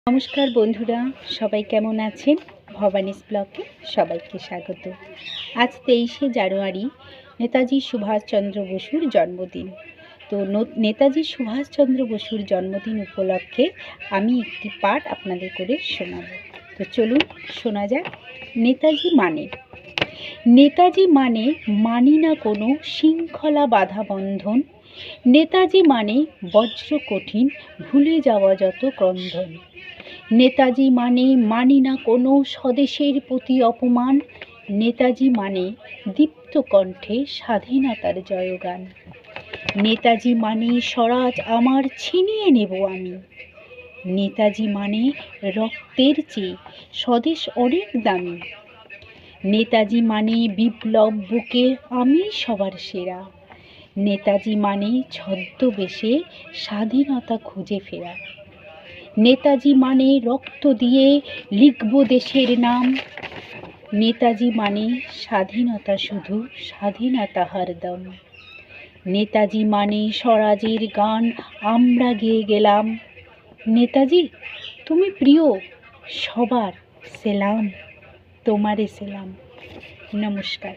নমস্কার বন্ধুরা, সবাই কেমন আছেন? ভবানীস ব্লগে সবাইকে স্বাগত। আজ 23শে জানুয়ারি নেতাজি সুভাষচন্দ্র বসুর জন্মদিন। তো নেতাজি সুভাষচন্দ্র বসুর জন্মদিন উপলক্ষে আমি একটি পাঠ আপনাদের করে শোনাব। তো চলুন শোনা যাক। নেতাজি মানে মানি না কোনো শৃঙ্খলা বাধা বন্ধন। নেতাজি মানে বজ্র কঠিন, ভুলে যাওয়া যত ক্রন্দন। নেতাজি মানে মানি না কোনো স্বদেশের প্রতি অপমান। নেতাজি মানে দীপ্ত কণ্ঠে স্বাধীনতার জয়গান। নেতাজি মানে স্বরাজ আমার ছিনিয়ে নেব আমি। নেতাজি মানে রক্তের চেয়ে স্বদেশ অনেক দামি। নেতাজি মানে বিপ্লব বুকে আমি সবার সেরা। নেতাজি মানে ছদ্মবেশে স্বাধীনতা খুঁজে ফেরা। নেতাজি মানে রক্ত দিয়ে লিখব দেশের নাম। নেতাজি মানে স্বাধীনতা, শুধু স্বাধীনতা হরদম। নেতাজি মানে স্বরাজের গান আমরা গেয়ে গেলাম। নেতাজি তুমি প্রিয় সবার, সেলাম তোমারে সেলাম। নমস্কার।